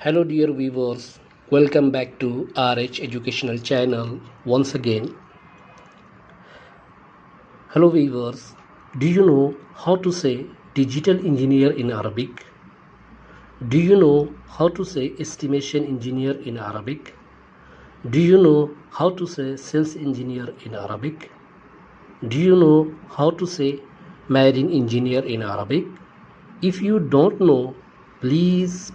Hello dear viewers, welcome back to R.H. Educational channel once again. Hello viewers, do you know how to say digital engineer in Arabic? Do you know how to say estimation engineer in Arabic? Do you know how to say sales engineer in Arabic? Do you know how to say marine engineer in Arabic? If you don't know, please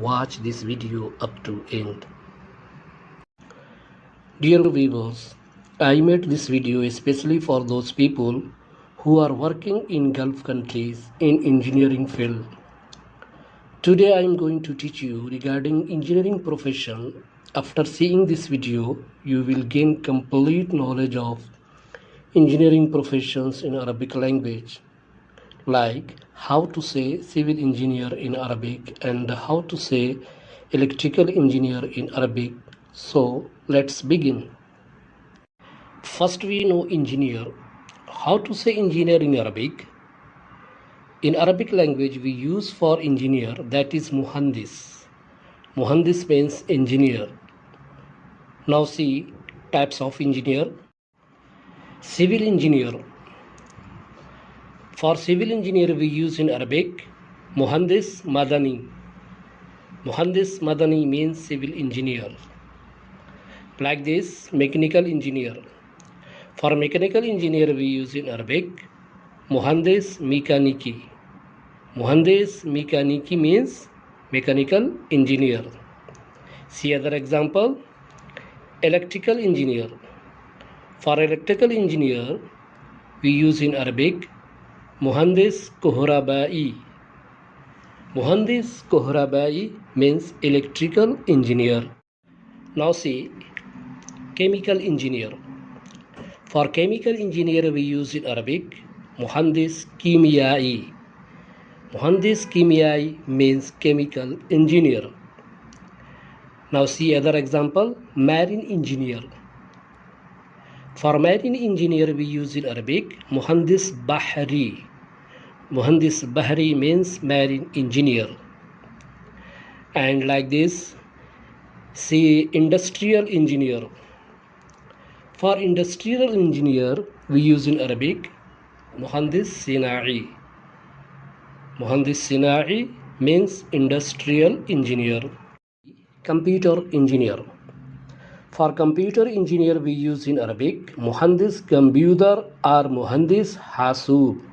watch this video up to end. Dear viewers, I made this video especially for those people who are working in Gulf countries in engineering field. Today I am going to teach you regarding engineering profession. After seeing this video, you will gain complete knowledge of engineering professions in Arabic language, like how to say civil engineer in Arabic and how to say electrical engineer in Arabic. So let's begin. First we know engineer. How to say engineer in Arabic? In Arabic language we use for engineer that is muhandis. Muhandis means engineer. Now see types of engineer. Civil engineer. For civil engineer we use in Arabic muhandis madani. Muhandis madani means civil engineer. Like this, mechanical engineer. For mechanical engineer we use in Arabic muhandis mekaniki. Muhandis mekaniki means mechanical engineer. See other example. Electrical engineer. For electrical engineer we use in Arabic muhandis kohrabai. Muhandis kohrabai means electrical engineer. Now see chemical engineer. For chemical engineer we use in Arabic muhandis kimiyai. Muhandis kimiyai means chemical engineer. Now see other example, marine engineer. For marine engineer we use in Arabic muhandis bahri. Muhandis bahri means marine engineer. And like this, see industrial engineer. For industrial engineer we use in Arabic muhandis sinai. Muhandis sinai means industrial engineer. Computer engineer. For computer engineer we use in Arabic muhandis computer or muhandis hasub.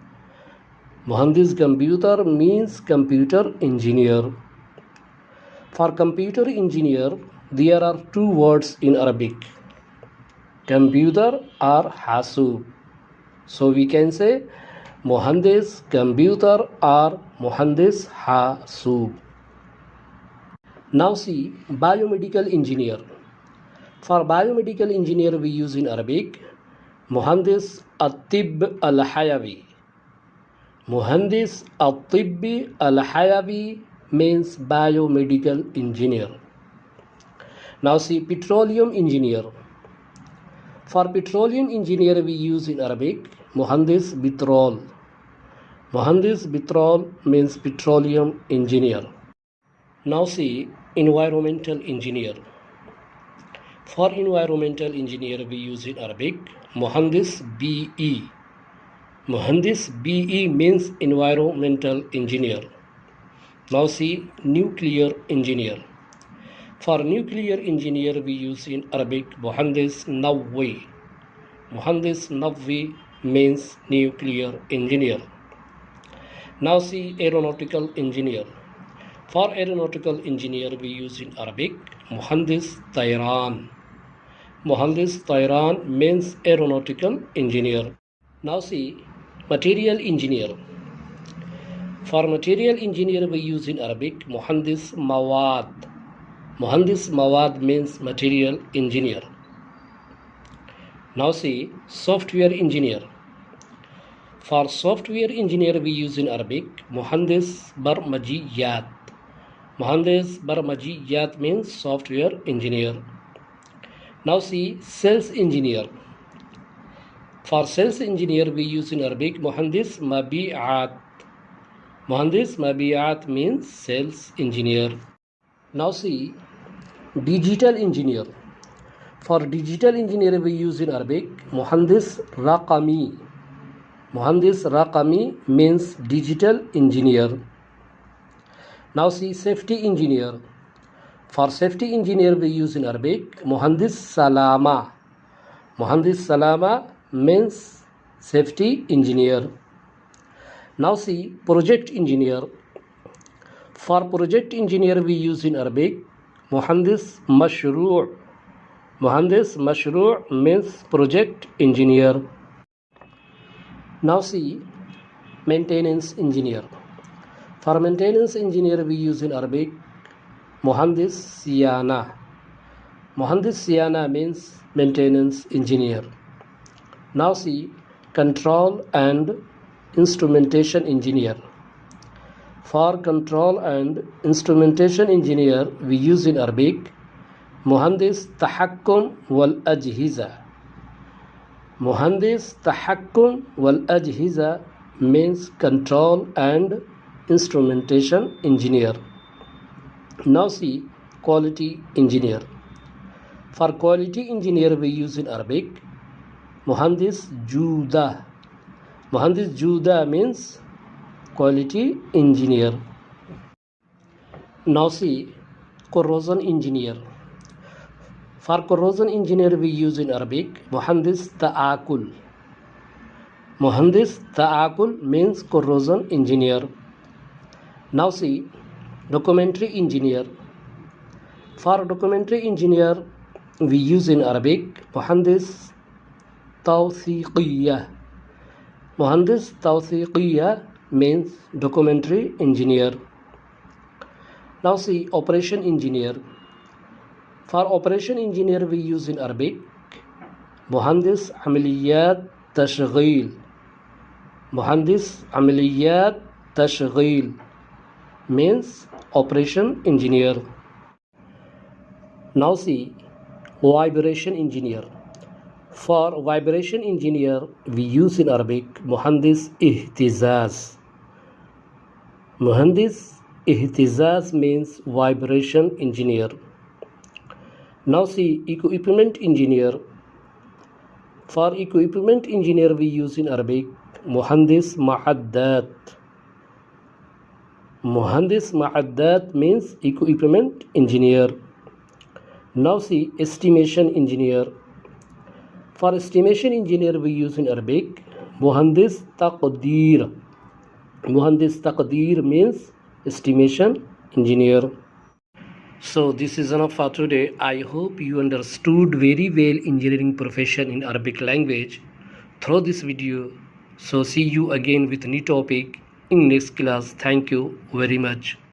Muhandis computer means computer engineer. For computer engineer there are two words in Arabic, computer or hasub. So we can say muhandis computer or muhandis hasub. Now see biomedical engineer. For biomedical engineer we use in Arabic muhandis at-tibb al-hayawi. Muhandis at-tibb al-hayawi means biomedical engineer. Now see petroleum engineer. For petroleum engineer we use in Arabic muhandis bitrol. Muhandis bitrol means petroleum engineer. Now see environmental engineer. For environmental engineer we use in Arabic muhandis BE. Muhandis BE means environmental engineer. Now see nuclear engineer. For nuclear engineer we use in Arabic muhandis nawwi. Muhandis nawwi means nuclear engineer. Now see aeronautical engineer. For aeronautical engineer we use in Arabic muhandis tayran. Muhandis tayran means aeronautical engineer. Now see material engineer. For material engineer we use in Arabic muhandis mawad. Muhandis mawad means material engineer. Now see software engineer. For software engineer we use in Arabic muhandis barmajiyat. Muhandis barmajiyat means software engineer. Now see sales engineer. For sales engineer we use in Arabic muhandis mabi'at. Muhandis mabi'at means sales engineer. Now see, digital engineer. For digital engineer we use in Arabic muhandis raqami. Muhandis raqami means digital engineer. Now see, safety engineer. For safety engineer we use in Arabic muhandis salama. Muhandis salama means safety engineer. Now see, project engineer. For project engineer we use in Arabic muhandis mashru'. Muhandis mashru' means project engineer. Now see, maintenance engineer. For maintenance engineer we use in Arabic muhandis siyana. Muhandis siyana means maintenance engineer. Now see, control and instrumentation engineer. For control and instrumentation engineer we use in Arabic muhandis tahakkum wal ajhiza. Muhandis tahakkum wal ajhiza means control and instrumentation engineer. Now see, quality engineer. For quality engineer we use in Arabic muhandis juda. Muhandis juda means quality engineer. Now see, corrosion engineer. For corrosion engineer we use in Arabic muhandis ta'akul. Muhandis ta'akul means corrosion engineer. Now see, documentary engineer. For documentary engineer we use in Arabic muhandis tawthiqiyya. Muhandis tawthiqiyya means documentary engineer. Now see, operation engineer. For operation engineer we use in Arabic muhandis amaliyat tashghil. Muhandis amaliyat tashghil means operation engineer. Now see, vibration engineer. For vibration engineer we use in Arabic muhandis ihtizaz. Muhandis ihtizaz means vibration engineer. Now see, equipment engineer. For equipment engineer we use in Arabic muhandis ma'addat. Muhandis ma'addat means equipment engineer. Now see, estimation engineer. For estimation engineer we use in Arabic muhandis taqdeer. Muhandis taqdeer means estimation engineer. So this is enough for today. I hope you understood very well engineering profession in Arabic language through this video. So see you again with new topic in next class. Thank you very much.